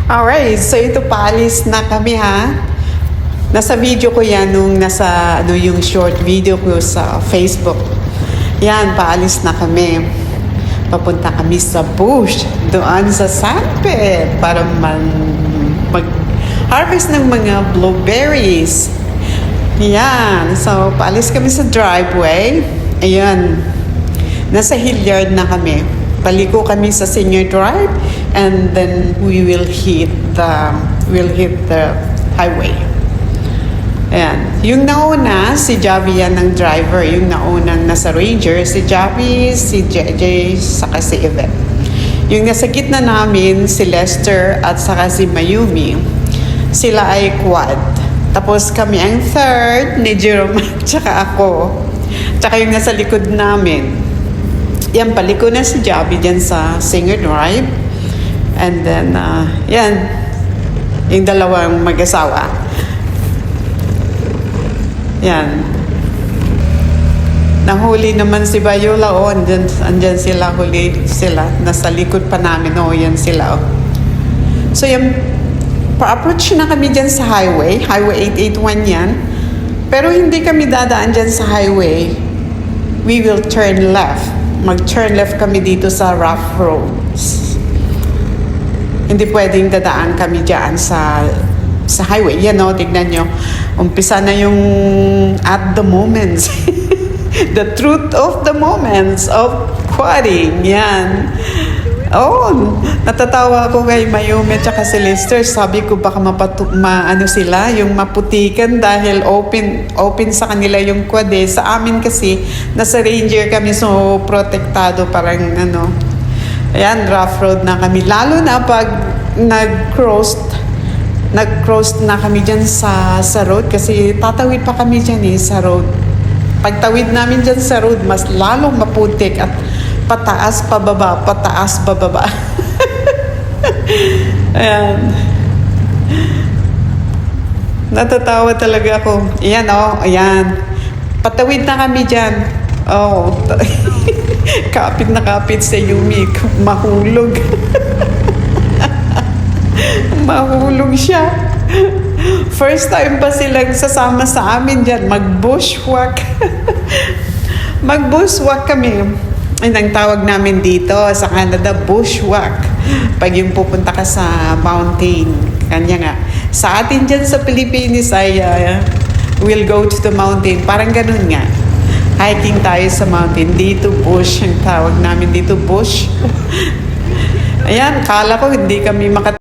Alright, so ito paalis na kami ha. Nasa video ko yan nung nasa yung short video ko sa Facebook. Yan, paalis na kami. Papunta kami sa bush, doon sa sandpit para mag-harvest ng mga blueberries. Yan, so paalis kami sa driveway. Ayan, nasa Hilliard na kami. Paliko kami sa Senior Drive and then we will hit the highway. Ayan. Yung nauna, si Javi yan ng driver. Yung naunang nasa Ranger, si Javi, si JJ, saka si Yvette. Yung nasa gitna namin, si Lester at saka si Mayumi. Sila ay quad. Tapos kami ang third ni Jerome at saka ako. Tsaka yung nasa likod namin. Yan, paliko na si Javi dyan sa Singer Drive. And then, yan, yung dalawang mag-asawa. Yan. Nahuli naman si Bayola, oh, andyan sila, huli sila. Nasa likod pa namin, oh, yan sila, oh. So, yan, pa-approach na kami dyan sa highway 881 yan. Pero hindi kami dadaan dyan sa highway. We will turn left. Mag-turn left kami dito sa rough roads. Hindi pwedeng dadaan kami dyan sa highway. Yan o, tignan nyo. Umpisa na yung at the moments. The truth of the moments of quadding. Yan. Oh, natatawa ako kay Mayumi at si Lester. Sabi ko baka sila, yung maputikan dahil open sa kanila yung quad eh. Sa amin kasi, nasa Ranger kami, so protektado parang ayan, rough road na kami. Lalo na pag nag-cross na kami dyan sa road kasi tatawid pa kami dyan sa road. Pagtawid namin dyan sa road, mas lalong maputik at pataas, pababa, pataas, bababa. Ayan. Natatawa talaga ako. Ayan, oh, ayan. Patawid na kami dyan. Oh, kapit na kapit sa Yumi. Mahulog. Mahulog siya. First time pa silang sasama sa amin dyan. Mag-bushwalk. Mag-bushwalk kami. Ay, ang tawag namin dito sa Canada, bushwalk. Pag yung pupunta ka sa mountain. Kanya nga. Sa atin dyan sa Pilipinas ay we'll go to the mountain. Parang ganun nga. Hiking tayo sa mountain. Dito bush. Ang tawag namin dito bush. Ayan, kala ko hindi kami